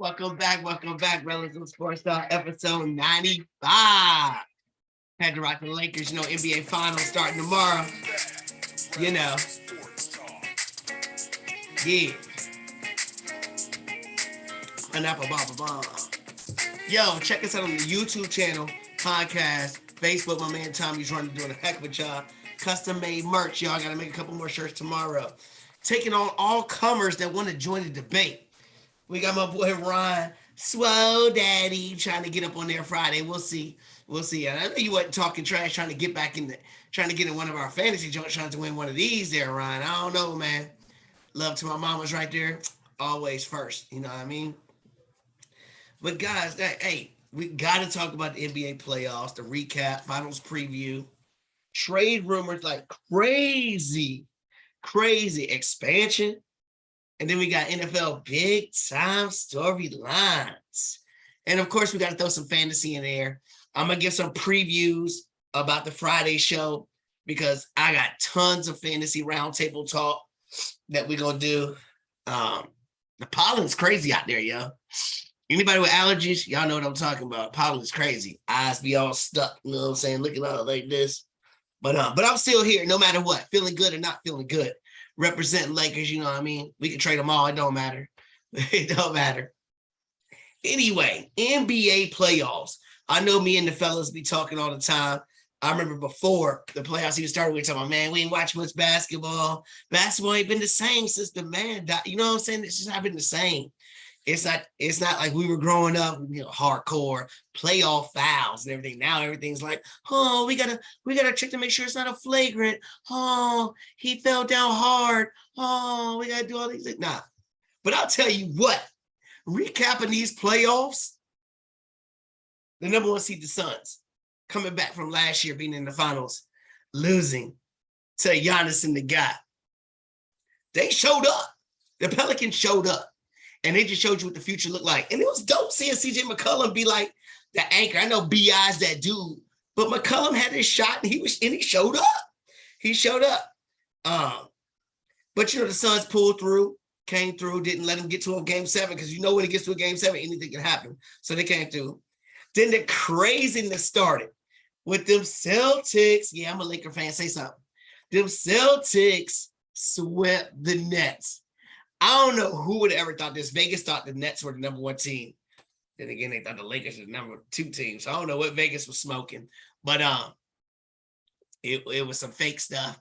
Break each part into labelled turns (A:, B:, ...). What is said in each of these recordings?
A: Welcome back, Rellism Sports Talk, episode 95. Had to rock the Lakers, NBA Finals starting tomorrow. You know, yeah. Yo, check us out on the YouTube channel, podcast, Facebook. My man Tommy's doing a heck of a job. Custom made merch, y'all. Got to make a couple more shirts tomorrow. Taking on all comers that want to join the debate. We got my boy Ron, Swole Daddy, trying to get up on there Friday. We'll see. I know you wasn't talking trash, trying to get in one of our fantasy joints, trying to win one of these there, Ron. I don't know, man. Love to my mamas right there. Always first. You know what I mean? But guys, hey, we got to talk about the NBA playoffs, the recap, finals preview, trade rumors like crazy expansion. And then we got NFL big time storylines. And of course, we got to throw some fantasy in there. I'm going to give some previews about the Friday show because I got tons of fantasy roundtable talk that we're going to do. The pollen's crazy out there, yo. Anybody with allergies, y'all know what I'm talking about. Pollen's crazy. Eyes be all stuck, you know what I'm saying? Looking out like this. But I'm still here no matter what, feeling good or not feeling good. Representing Lakers, you know what I mean? We can trade them all. It don't matter. It don't matter. Anyway, NBA playoffs. I know me and the fellas be talking all the time. I remember before the playoffs even started, we were talking about, man, we ain't watch much basketball. Basketball ain't been the same since the man died. You know what I'm saying? It's just not been the same. It's not like we were growing up, hardcore playoff fouls and everything. Now everything's like, oh, we gotta check to make sure it's not a flagrant. Oh, he fell down hard. Oh, we gotta do all these things. Nah. But I'll tell you what, recapping these playoffs, the number one seed, the Suns, coming back from last year being in the finals, losing to Giannis and the guy. They showed up. The Pelicans showed up. And they just showed you what the future looked like. And it was dope seeing CJ McCollum be like the anchor. I know B.I.'s that dude, but McCollum had his shot and he showed up. He showed up. But the Suns pulled through, came through, didn't let him get to a game 7 because when it gets to a game 7, anything can happen. So they came through. Then the craziness started with them Celtics. Yeah, I'm a Laker fan. Say something. Them Celtics swept the Nets. I don't know who would have ever thought this. Vegas thought the Nets were the number 1 team. Then again, they thought the Lakers were the number 2 team. So I don't know what Vegas was smoking. But it was some fake stuff.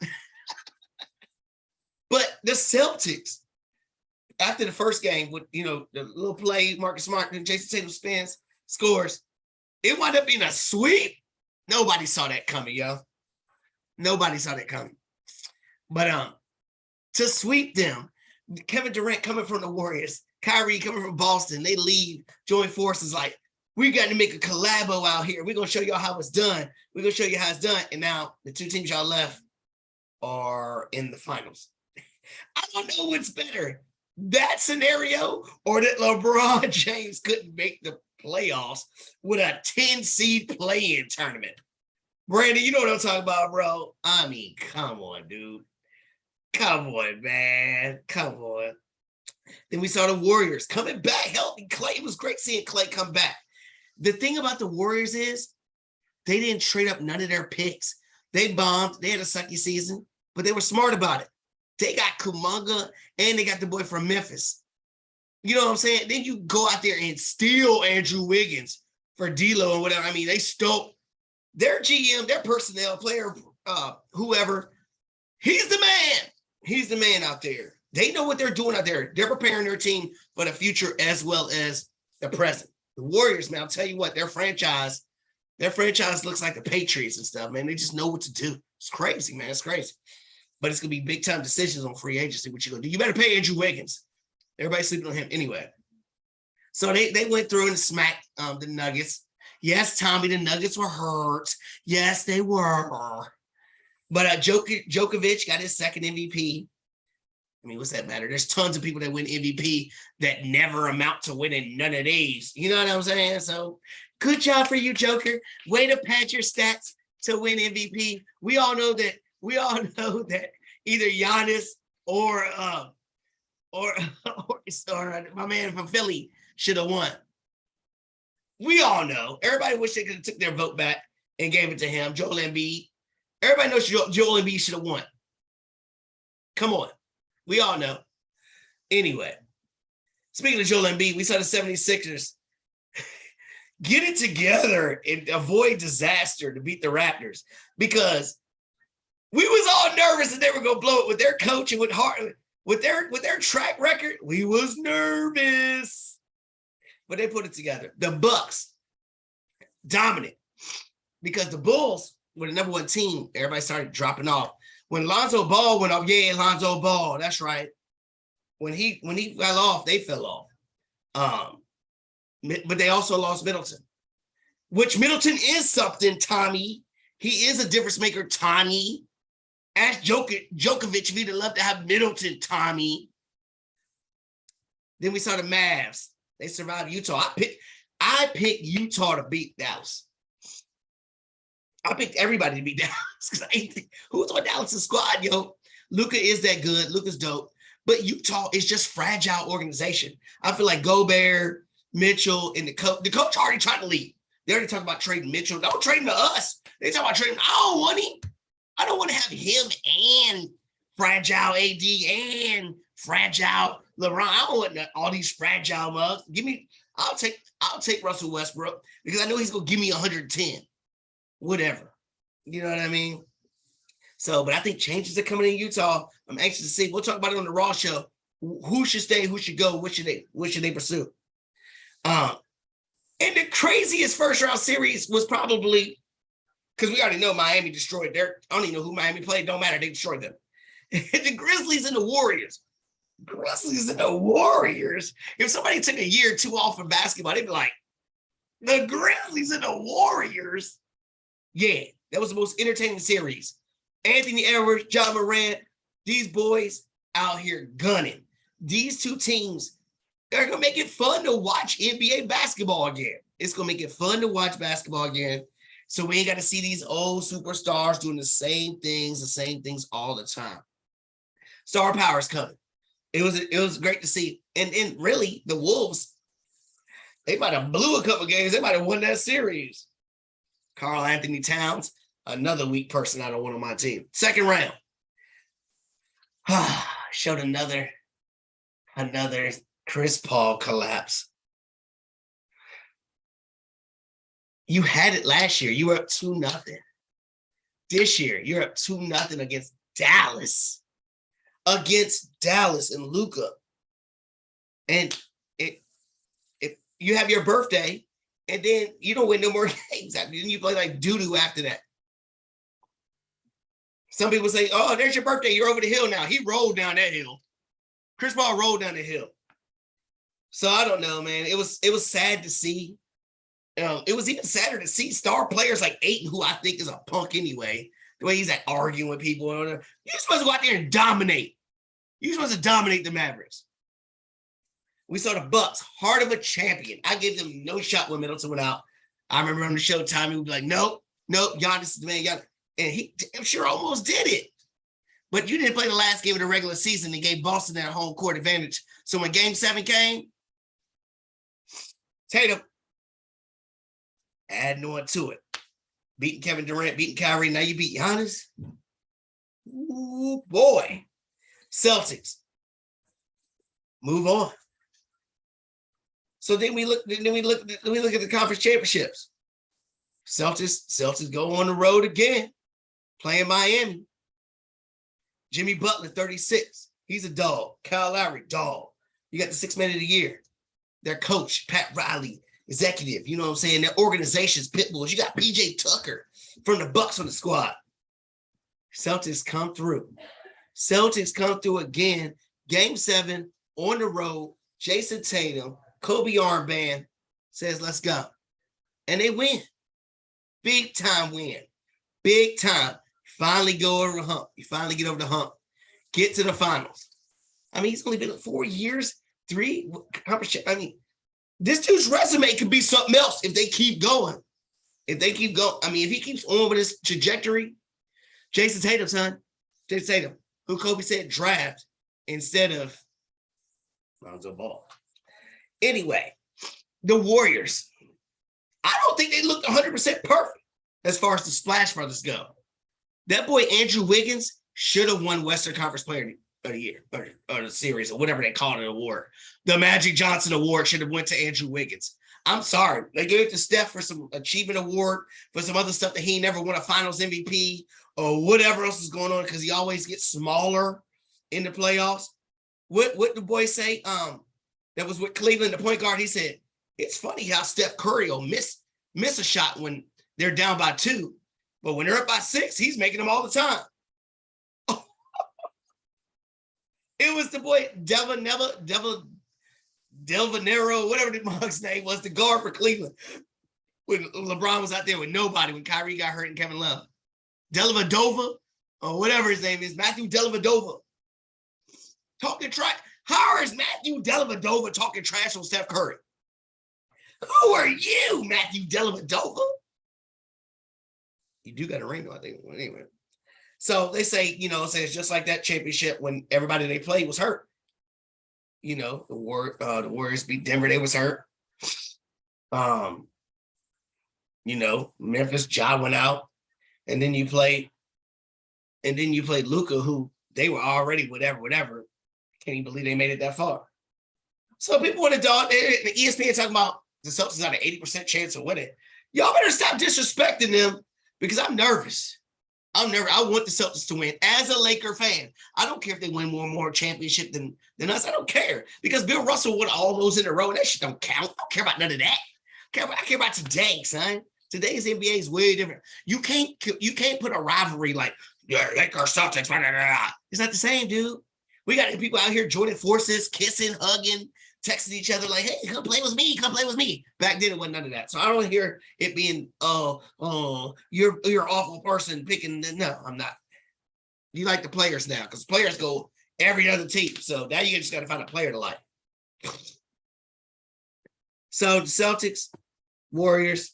A: But the Celtics, after the first game with, the little play, Marcus Smart and Jason Tatum spins, scores, it wound up being a sweep. Nobody saw that coming, yo. Nobody saw that coming. But to sweep them, Kevin Durant coming from the Warriors, Kyrie coming from Boston, they leave, join forces like, we got to make a collabo out here. We're going to show y'all how it's done. We're going to show you how it's done. And now the 2 teams y'all left are in the finals. I don't know what's better, that scenario or that LeBron James couldn't make the playoffs with a 10 seed play-in tournament. Brandon, you know what I'm talking about, bro? I mean, come on, dude. Come on, man. Come on. Then we saw the Warriors coming back healthy. Clay, it was great seeing Clay come back. The thing about the Warriors is they didn't trade up none of their picks. They bombed. They had a sucky season, but they were smart about it. They got Kuminga and they got the boy from Memphis. You know what I'm saying? Then you go out there and steal Andrew Wiggins for D'Lo or whatever. I mean, they stole their GM, their personnel, player, whoever. He's the man. He's the man out there. They know what they're doing out there. They're preparing their team for the future as well as the present. The Warriors, man, I'll tell you what, their franchise looks like the Patriots and stuff, man. They just know what to do. It's crazy, man. It's crazy. But it's going to be big time decisions on free agency. What you going to do? You better pay Andrew Wiggins. Everybody's sleeping on him anyway. So they went through and smacked the Nuggets. Yes, Tommy, the Nuggets were hurt. Yes, they were. But Djokovic got his second MVP. I mean, what's that matter? There's tons of people that win MVP that never amount to winning none of these. You know what I'm saying? So good job for you, Joker. Way to pad your stats to win MVP. We all know that either Giannis or my man from Philly, should have won. We all know. Everybody wish they could have took their vote back and gave it to him, Joel Embiid. Everybody knows Joel Embiid should have won. Come on. We all know. Anyway, speaking of Joel Embiid, we saw the 76ers get it together and avoid disaster to beat the Raptors because we was all nervous that they were going to blow it with their coach and with their track record. We was nervous, but they put it together. The Bucks dominant because the Bulls were the number one team. Everybody started dropping off. When Lonzo Ball went off, yeah, Lonzo Ball, that's right. When he fell off, they fell off. But they also lost Middleton, which Middleton is something, Tommy. He is a difference maker, Tommy. Ask Djokovic if he'd love to have Middleton, Tommy. Then we saw the Mavs. They survived Utah. I picked Utah to beat Dallas. I picked everybody to beat Dallas. Who's on Dallas' squad, yo? Luka is that good. Luka's dope. But Utah is just fragile organization. I feel like Gobert, Mitchell, and the coach already tried to leave. They already talked about trading Mitchell. Don't trade him to us. They talk about trading him. I don't want him. I don't want to have him and fragile AD and fragile LeBron. I don't want all these fragile mugs. I'll take Russell Westbrook because I know he's gonna give me 110. Whatever. You know what I mean? So, but I think changes are coming in Utah. I'm anxious to see. We'll talk about it on the Raw show. Who should stay? Who should go? What should they pursue? And the craziest first round series was probably because we already know Miami destroyed their. I don't even know who Miami played. Don't matter. They destroyed them. The Grizzlies and the Warriors. Grizzlies and the Warriors. If somebody took a year or two off from basketball, they'd be like, the Grizzlies and the Warriors. Yeah, that was the most entertaining series. Anthony Edwards, John Morant, these boys out here gunning. These two teams are going to make it fun to watch NBA basketball again. It's going to make it fun to watch basketball again. So we ain't got to see these old superstars doing the same things all the time. Star power is coming. It was great to see. And really, the Wolves, they might have blew a couple games. They might have won that series. Karl Anthony Towns, another weak person I don't want on my team. Second round. Showed another Chris Paul collapse. You had it last year. You were up 2-0. This year, you're up 2-0 against Dallas. Against Dallas and Luka. And if you have your birthday, and then you don't win no more games. Then you play like doo-doo after that. Some people say, oh, there's your birthday. You're over the hill now. He rolled down that hill. Chris Paul rolled down the hill. So I don't know, man. It was sad to see. It was even sadder to see star players like Ayton, who I think is a punk anyway. The way he's like arguing with people. You're supposed to go out there and dominate. You're supposed to dominate the Mavericks. We saw the Bucks, heart of a champion. I gave them no shot when Middleton went out. I remember on the show, Tommy would be like, nope, Giannis is the man. Giannis. And he damn sure almost did it. But you didn't play the last game of the regular season and gave Boston that home court advantage. So when Game 7 came, Tatum adding on to it. Beating Kevin Durant, beating Kyrie. Now you beat Giannis. Ooh, boy. Celtics. Move on. So then we look at the conference championships. Celtics go on the road again, playing Miami. Jimmy Butler, 36. He's a dog. Kyle Lowry, dog. You got the 6th man of the year. Their coach, Pat Riley, executive. You know what I'm saying? Their organization's pit bulls. You got PJ Tucker from the Bucks on the squad. Celtics come through. Celtics come through again. Game 7 on the road. Jason Tatum. Kobe armband says, let's go. And they win. Big time win. Big time. Finally go over the hump. You finally get over the hump. Get to the finals. I mean, he's only been 4 years, 3. I mean, this dude's resume could be something else if they keep going. If they keep going. I mean, if he keeps on with his trajectory, Jason Tatum, son. Jason Tatum, who Kobe said draft instead of Lonzo Ball. Anyway, The Warriors. I don't think they looked 100% perfect as far as the Splash Brothers go. That boy Andrew Wiggins should have won Western Conference Player of the Year or the series or whatever they call it, award. The Magic Johnson Award should have went to Andrew Wiggins. I'm sorry. They gave it to Steph for some achievement award, for some other stuff that he never won a finals MVP or whatever else is going on because he always gets smaller in the playoffs. What the boy say? That was with Cleveland, the point guard. He said, it's funny how Steph Curry will miss a shot when they're down by 2, but when they're up by 6, he's making them all the time. It was the boy Delvanero, whatever the mug's name was, the guard for Cleveland. When LeBron was out there with nobody, when Kyrie got hurt and Kevin Love. Dellavedova, or whatever his name is, Matthew Dellavedova. Talking trash. How is Matthew Dellavedova talking trash on Steph Curry? Who are you, Matthew Dellavedova? You do got a ring, though, I think. Anyway. So they say, it's just like that championship when everybody they played was hurt. The Warriors beat Denver, they was hurt. Memphis, Ja went out. And then you played Luka, who they were already whatever. Can't even believe they made it that far. So people want to dog, the ESPN talking about the Celtics got an 80% chance of winning. Y'all better stop disrespecting them because I'm nervous. I want the Celtics to win. As a Laker fan, I don't care if they win one more championship than us. I don't care because Bill Russell won all those in a row. And that shit don't count. I don't care about none of that. I care about today, son. Today's NBA is way different. You can't put a rivalry like Lakers Celtics. Blah, blah, blah. It's not the same, dude. We got people out here joining forces, kissing, hugging, texting each other like, hey, come play with me. Back then, it wasn't none of that. So I don't hear it being, you're an awful person picking. No, I'm not. You like the players now because players go every other team. So now you just got to find a player to like. So the Celtics, Warriors,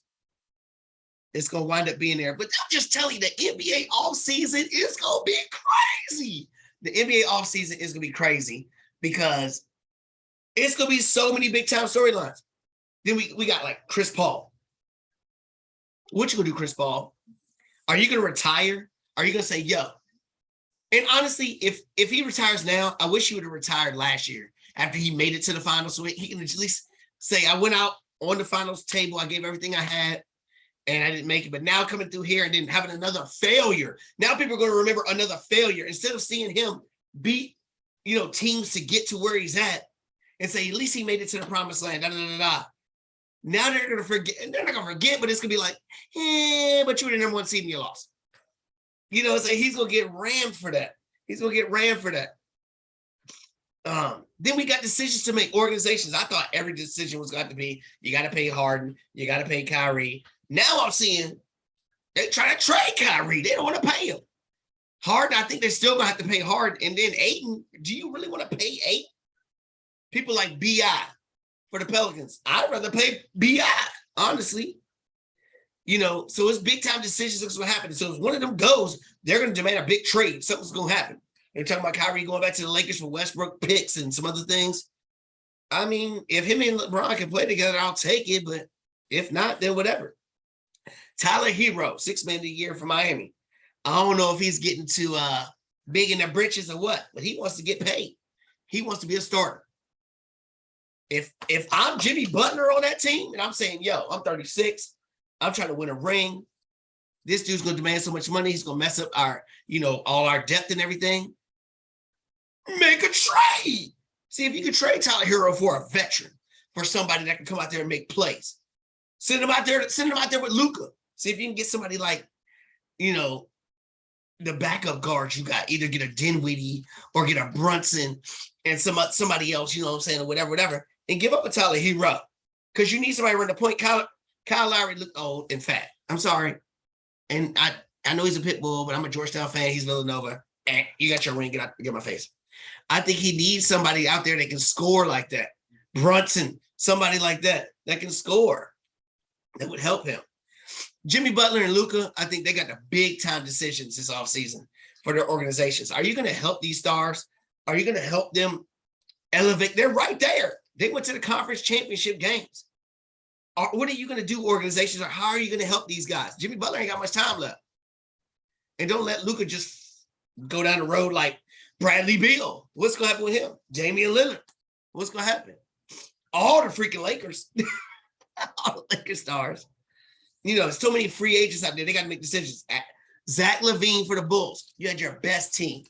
A: it's going to wind up being there. But I'm just telling you, the NBA offseason is going to be crazy. The NBA offseason is going to be crazy because it's going to be so many big-time storylines. Then we got, like, Chris Paul. What you going to do, Chris Paul? Are you going to retire? Are you going to say, yo? And honestly, if he retires now, I wish he would have retired last year after he made it to the finals. So he can at least say, I went out on the finals table. I gave everything I had. And I didn't make it, but now coming through here and then having another failure. Now people are going to remember another failure instead of seeing him beat, teams to get to where he's at and say, at least he made it to the promised land. Now they're going to forget, and they're not going to forget, but it's going to be like, but you were the number 1 seed and you lost. So he's going to get rammed for that. Then we got decisions to make, organizations. I thought every decision was going to be, you got to pay Harden, you got to pay Kyrie. Now I'm seeing they try to trade Kyrie. They don't want to pay him. Harden, I think they're still going to have to pay Harden. And then Ayton, do you really want to pay Ayton? People like B.I. for the Pelicans. I'd rather pay B.I., honestly. So it's big-time decisions that's going to happen. So if one of them goes, they're going to demand a big trade. Something's going to happen. They're talking about Kyrie going back to the Lakers for Westbrook picks and some other things. I mean, if him and LeBron can play together, I'll take it. But if not, then whatever. Tyler Hero, 6th man of the year for Miami. I don't know if he's getting too big in the britches or what, but he wants to get paid. He wants to be a starter. If I'm Jimmy Butler on that team and I'm saying, yo, I'm 36, I'm trying to win a ring. This dude's going to demand so much money. He's going to mess up our, all our depth and everything. Make a trade. See if you can trade Tyler Hero for a veteran, for somebody that can come out there and make plays. Send him out there with Luka. See if you can get somebody like, the backup guards you got. Either get a Dinwiddie or get a Brunson and somebody else, or whatever, and give up a Tyler Hero. Because you need somebody to run the point. Kyle Lowry looked old and fat. I'm sorry. And I know he's a pit bull, but I'm a Georgetown fan. He's Villanova. You got your ring. Get my face. I think he needs somebody out there that can score like that. Brunson, somebody like that can score. That would help him. Jimmy Butler and Luka, I think they got the big-time decisions this offseason for their organizations. Are you going to help these stars? Are you going to help them elevate? They're right there. They went to the conference championship games. what are you going to do, organizations, or how are you going to help these guys? Jimmy Butler ain't got much time left. And don't let Luka just go down the road like Bradley Beal. What's going to happen with him? Damian Lillard. What's going to happen? All the freaking Lakers. All the Lakers stars. You know, there's so many free agents out there. They got to make decisions. Zach LaVine for the Bulls. You had your best team.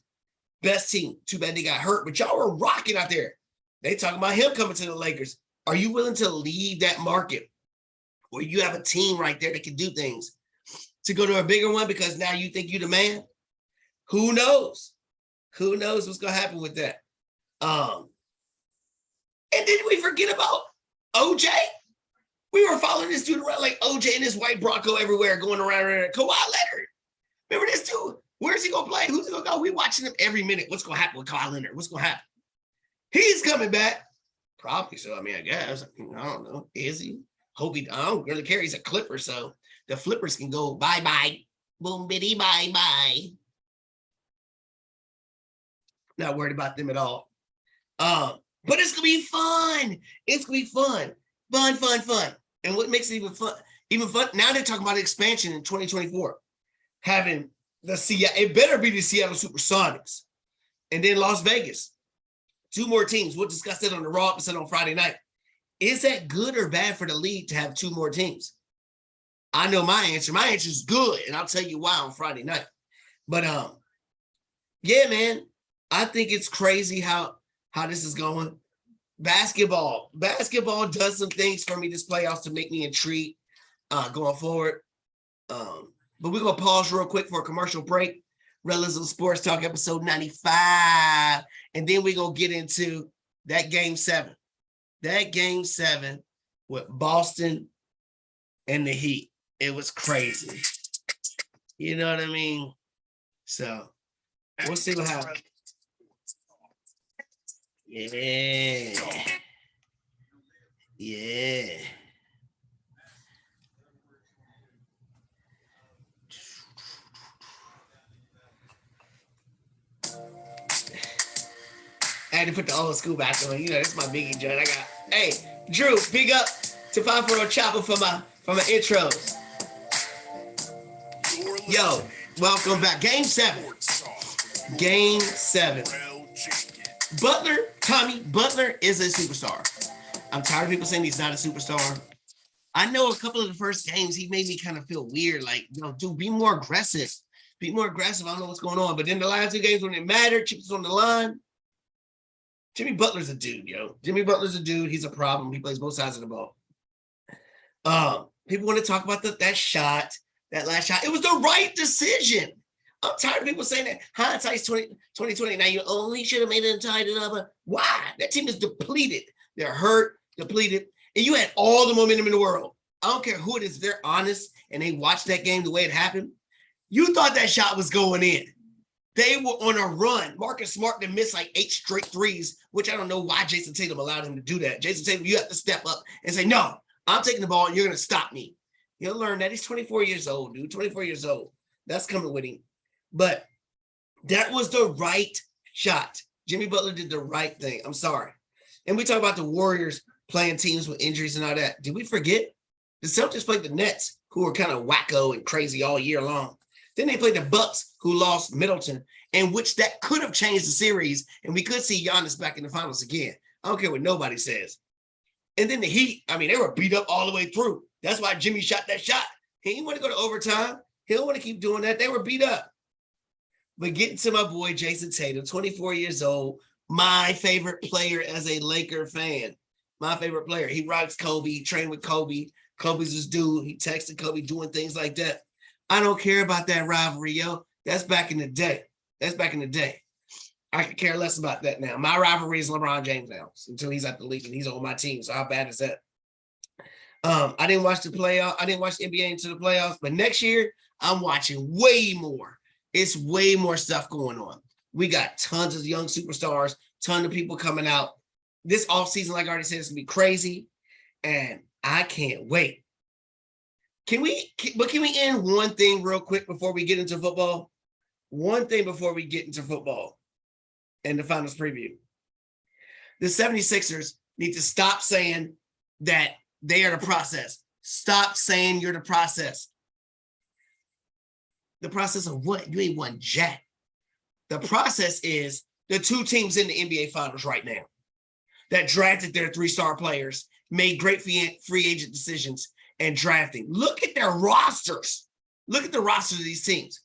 A: Best team. Too bad they got hurt, but y'all were rocking out there. They talking about him coming to the Lakers. Are you willing to leave that market where you have a team right there that can do things to go to a bigger one because now you think you're the man? Who knows? Who knows what's going to happen with that? And didn't we forget about OJ? We were following this dude around like OJ and his white Bronco everywhere going around. Kawhi Leonard. Remember this dude? Where's he going to play? Who's he going to go? We watching him every minute. What's going to happen with Kawhi Leonard? What's going to happen? He's coming back. Probably so. I mean, I guess. I don't know. Is he? Hope he. I don't really care. He's a Clipper, so the flippers can go bye-bye. Boom, bitty, bye-bye. Not worried about them at all. But it's going to be fun. It's going to be fun. Fun. And what makes it even fun, now they're talking about expansion in 2024. Having it better be the Seattle Supersonics. And then Las Vegas. 2 more teams. We'll discuss that on the Raw episode on Friday night. Is that good or bad for the league to have 2 more teams? I know my answer. My answer is good, and I'll tell you why on Friday night. But yeah, man, I think it's crazy how this is going. Basketball does some things for me this playoffs to make me intrigued going forward. But we're gonna pause real quick for a commercial break. Rellism Sports Talk episode 95. And then we're going to get into that game 7. That game 7 with Boston and the Heat. It was crazy. You know what I mean? So we'll see what happens. Yeah. I had to put the old school back on. You know, that's my biggie joint. I got, hey, Drew, big up to 540 Chopper for my intros. Yo, welcome back. Game 7. Game 7. Tommy Butler is a superstar. I'm tired of people saying he's not a superstar. I know a couple of the first games, he made me kind of feel weird. Like, dude, be more aggressive. Be more aggressive. I don't know what's going on. But then the last 2 games when it mattered, chips on the line. Jimmy Butler's a dude, yo. Jimmy Butler's a dude. He's a problem. He plays both sides of the ball. People want to talk about that last shot. It was the right decision. I'm tired of people saying that hindsight's 2020. Now you only should have made it entitled. Why? That team is depleted. They're hurt, depleted, and you had all the momentum in the world. I don't care who it is. They're honest and they watched that game the way it happened. You thought that shot was going in. They were on a run. Marcus Smart then missed like 8 straight threes, which I don't know why Jason Tatum allowed him to do that. Jason Tatum, you have to step up and say, no, I'm taking the ball and you're going to stop me. He'll learn that. He's 24 years old, dude. 24 years old. That's coming with him. But that was the right shot. Jimmy Butler did the right thing. I'm sorry. And we talk about the Warriors playing teams with injuries and all that. Did we forget? The Celtics played the Nets, who were kind of wacko and crazy all year long. Then they played the Bucks, who lost Middleton, in which that could have changed the series, and we could see Giannis back in the finals again. I don't care what nobody says. And then the Heat, I mean, they were beat up all the way through. That's why Jimmy shot that shot. He didn't want to go to overtime. He don't want to keep doing that. They were beat up. But getting to my boy, Jason Tatum, 24 years old, my favorite player as a Laker fan. My favorite player. He rocks Kobe. He trained with Kobe. Kobe's his dude. He texted Kobe doing things like that. I don't care about that rivalry, yo. That's back in the day. I could care less about that now. My rivalry is LeBron James now until he's at the league and he's on my team. So how bad is that? I didn't watch the playoff. I didn't watch the NBA into the playoffs, but next year I'm watching way more. It's way more stuff going on. We got tons of young superstars, ton of people coming out. This offseason, like I already said, it's gonna be crazy, and I can't wait. Can we end one thing real quick before we get into football? One thing before we get into football and the finals preview. The 76ers need to stop saying that They are the process. Stop saying you're the process. The process of what? You ain't won jack. The process is the two teams in the NBA Finals right now that drafted their 3-star players, made great free agent decisions, and drafting. Look at their rosters. Look at the rosters of these teams.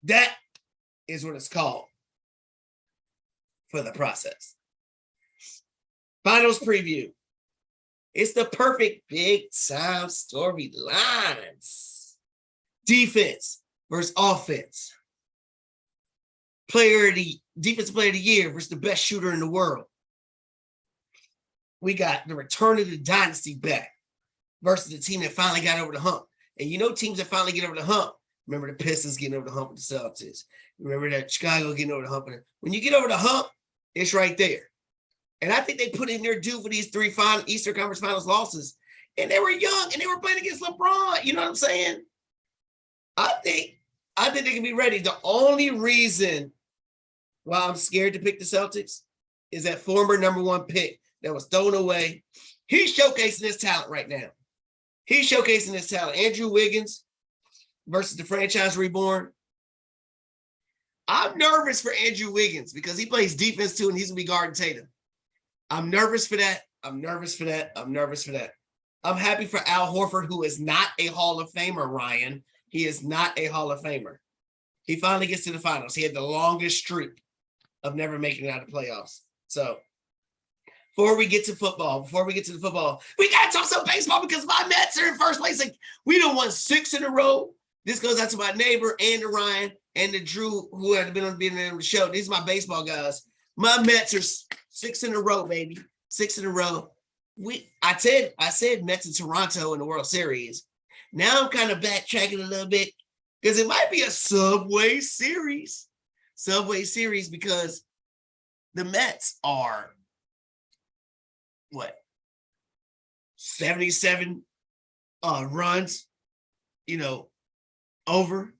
A: That is what it's called for the process. Finals preview. It's the perfect big time storylines. Defense versus offense. Defensive player of the year versus the best shooter in the world. We got the return of the dynasty back versus the team that finally got over the hump. And you know teams that finally get over the hump. Remember the Pistons getting over the hump with the Celtics. Remember that Chicago getting over the hump. When you get over the hump, it's right there. And I think they put in their due for these 3 Eastern Conference Finals losses. And they were young and they were playing against LeBron. You know what I'm saying? I think they can be ready. The only reason why I'm scared to pick the Celtics is that former number 1 pick that was thrown away. He's showcasing his talent right now. He's showcasing his talent. Andrew Wiggins versus the franchise reborn. I'm nervous for Andrew Wiggins because he plays defense too and he's going to be guarding Tatum. I'm nervous for that. I'm happy for Al Horford, who is not a Hall of Famer, Ryan. He is not a Hall of Famer. He finally gets to the finals. He had the longest streak of never making it out of the playoffs. So before we get to the football, we got to talk some baseball because my Mets are in first place. Like, we done won 6 in a row. This goes out to my neighbor and to Ryan and to Drew, who had been on the show. These are my baseball guys. My Mets are 6 in a row, baby. 6 in a row. I said Mets and Toronto in the World Series. Now I'm kind of backtracking a little bit because it might be a Subway Series. Because the Mets are, 77 runs, over.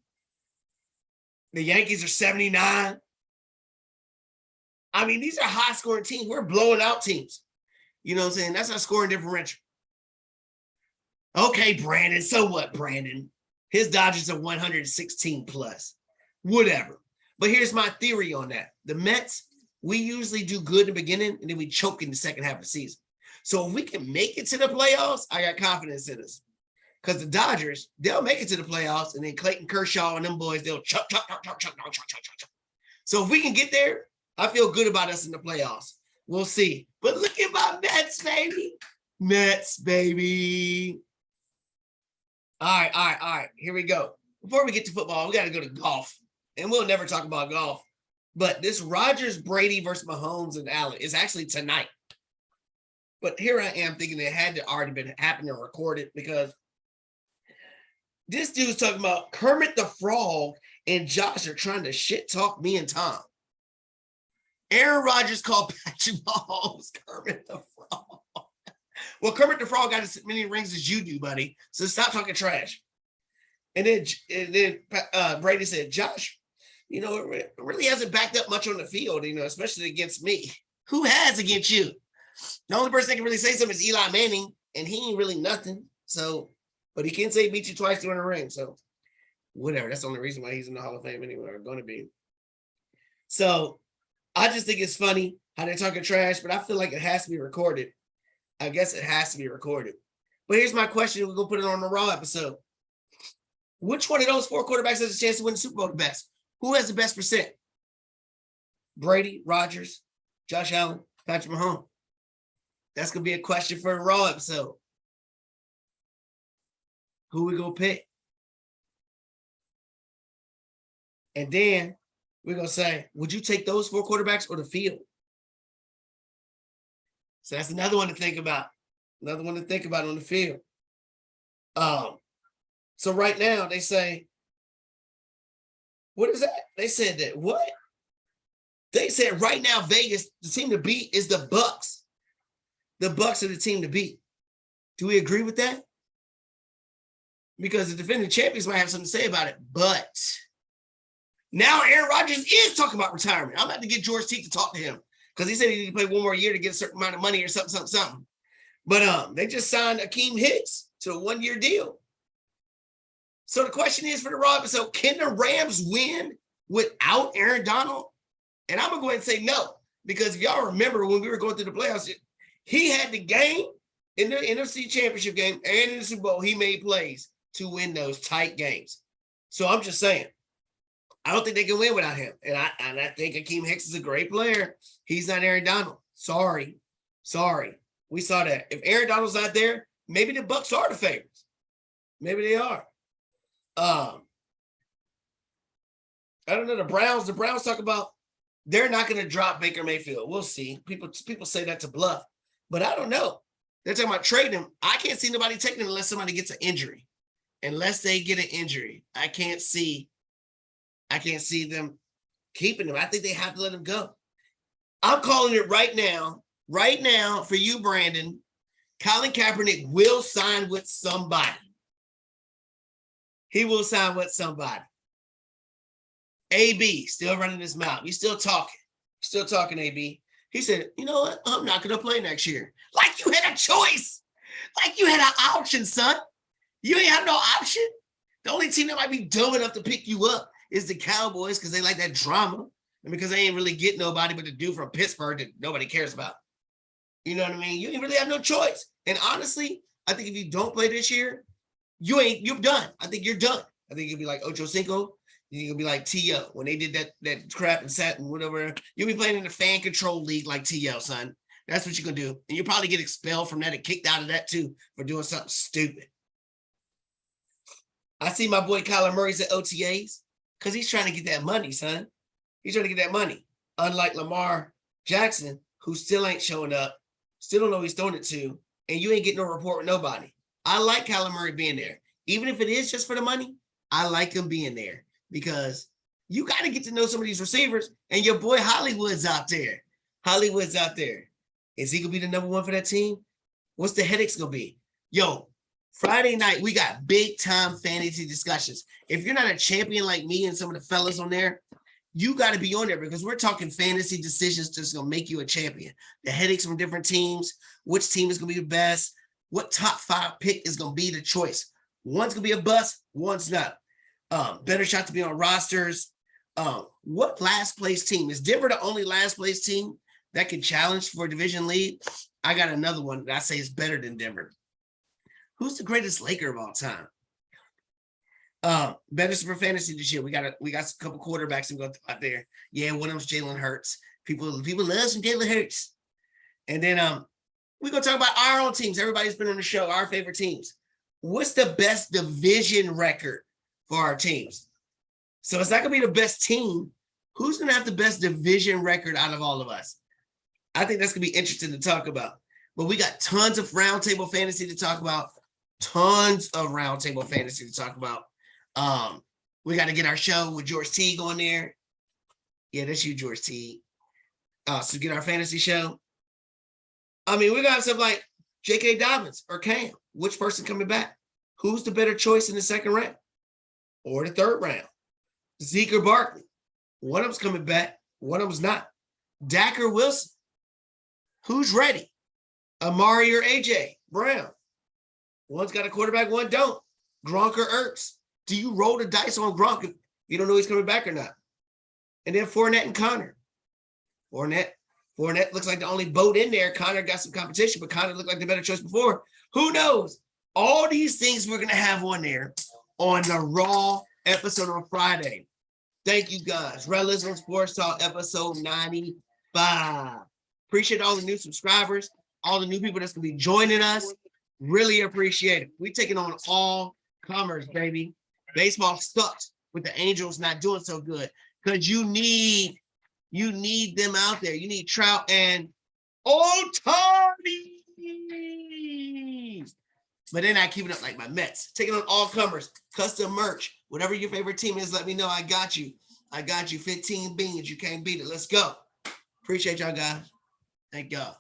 A: The Yankees are 79. I mean, these are high-scoring teams. We're blowing out teams. You know what I'm saying? That's our scoring differential. Okay, Brandon. So what, Brandon? His Dodgers are 116 plus. Whatever. But here's my theory on that. The Mets, we usually do good in the beginning, and then we choke in the second half of the season. So if we can make it to the playoffs, I got confidence in us. Because the Dodgers, they'll make it to the playoffs, and then Clayton Kershaw and them boys, they'll chuck. So if we can get there, I feel good about us in the playoffs. We'll see. But look at my Mets, baby. Mets, baby. All right. Here we go. Before we get to football, we got to go to golf. And we'll never talk about golf. But this Rodgers, Brady versus Mahomes and Allen is actually tonight. But here I am thinking it had to already been happening and recorded because this dude's talking about Kermit the Frog and Josh are trying to shit talk me and Tom. Aaron Rodgers called Patrick Mahomes Kermit the Frog. Well, Kermit the Frog got as many rings as you do, buddy. So stop talking trash. And then Brady said, Josh, it really hasn't backed up much on the field, especially against me. Who has against you? The only person that can really say something is Eli Manning, and he ain't really nothing. So, but he can say he beat you twice during a ring. So, whatever. That's the only reason why he's in the Hall of Fame anyway, or going to be. So, I just think it's funny how they're talking trash, but I feel like it has to be recorded. I guess it has to be recorded. But here's my question. We're going to put it on the Raw episode. Which one of those 4 quarterbacks has a chance to win the Super Bowl the best? Who has the best percent? Brady, Rodgers, Josh Allen, Patrick Mahomes. That's going to be a question for the Raw episode. Who we going to pick? And then we're going to say, would you take those 4 quarterbacks or the field? So that's another one to think about. Another one to think about on the field. So right now they say, what is that? They said that what? They said right now Vegas, the team to beat is the Bucks. The Bucks are the team to beat. Do we agree with that? Because the defending champions might have something to say about it. But now Aaron Rodgers is talking about retirement. I'm about to get George Teague to talk to him because he said he need to play one more year to get a certain amount of money or something. But they just signed Akeem Hicks to a 1-year deal. So the question is for the Raw episode, can the Rams win without Aaron Donald? And I'm going to go ahead and say no, because if y'all remember when we were going through the playoffs, he had the game in the NFC Championship game and in the Super Bowl. He made plays to win those tight games. So I'm just saying, I don't think they can win without him. And I think Akeem Hicks is a great player. He's not Aaron Donald. Sorry. We saw that. If Aaron Donald's not there, maybe the Bucs are the favorites. Maybe they are. I don't know. The Browns talk about they're not going to drop Baker Mayfield. We'll see. People say that to bluff, but I don't know. They're talking about trading him. I can't see nobody taking him unless somebody gets an injury. Unless they get an injury, I can't see them keeping him. I think they have to let him go. I'm calling it right now. Right now, for you, Brandon, Colin Kaepernick will sign with somebody. He will sign with somebody. AB still running his mouth. He's still talking, AB. He said, you know what? I'm not going to play next year. Like you had a choice. Like you had an option, son. You ain't have no option. The only team that might be dumb enough to pick you up is the Cowboys because they like that drama and because they ain't really get nobody but the dude from Pittsburgh that nobody cares about. You know what I mean? You ain't really have no choice. And honestly, I think if you don't play this year, you're done. I think you're done. I think you'll be like Ocho Cinco. You'll be like T.O. when they did that crap and sat and whatever. You'll be playing in the fan control league like T.O., son. That's what you're going to do. And you'll probably get expelled from that and kicked out of that too for doing something stupid. I see my boy Kyler Murray's at OTAs because he's trying to get that money, son. He's trying to get that money. Unlike Lamar Jackson, who still ain't showing up, still don't know who he's throwing it to, and you ain't getting no report with nobody. I like Kyler Murray being there. Even if it is just for the money, I like him being there because you got to get to know some of these receivers, and your boy Hollywood's out there. Is he going to be the number one for that team? What's the headaches going to be? Yo, Friday night, we got big-time fantasy discussions. If you're not a champion like me and some of the fellas on there, you got to be on there because we're talking fantasy decisions that's going to make you a champion. The headaches from different teams, which team is going to be the best, what top 5 pick is going to be the choice. One's going to be a bust, one's not. Better shot to be on rosters. What last place team? Is Denver the only last place team that can challenge for a division lead? I got another one that I say is better than Denver. Who's the greatest Laker of all time? Better for fantasy this year. We got a couple quarterbacks and go out there. Yeah, one of them's Jalen Hurts. People love some Jalen Hurts. And then we're gonna talk about our own teams. Everybody's been on the show, our favorite teams. What's the best division record for our teams? So it's not gonna be the best team. Who's gonna have the best division record out of all of us? I think that's gonna be interesting to talk about. But we got tons of roundtable fantasy to talk about. We got to get our show with George Teague on there. Yeah, that's you, George Teague. So get our fantasy show. I mean, we got stuff like J.K. Dobbins or Cam. Which person coming back? Who's the better choice in the second round or the third round? Zeke or Barkley? One of them's coming back. One of them's not. Dak or Wilson? Who's ready? Amari or A.J. Brown? One's got a quarterback, one don't. Gronk or Ertz? Do you roll the dice on Gronk if you don't know he's coming back or not? And then Fournette and Connor. Fournette looks like the only boat in there. Connor got some competition, but Connor looked like the better choice before. Who knows? All these things we're going to have on there on the Raw episode on Friday. Thank you, guys. Rellism Sports Talk, episode 95. Appreciate all the new subscribers, all the new people that's going to be joining us. Really appreciate it. We're taking on all comers, baby. Baseball sucks with the Angels not doing so good because you need them out there. You need Trout and Ohtani. But they're not keeping up like my Mets. Taking on all comers, custom merch, whatever your favorite team is, let me know. I got you. 15 beans. You can't beat it. Let's go. Appreciate y'all, guys. Thank y'all.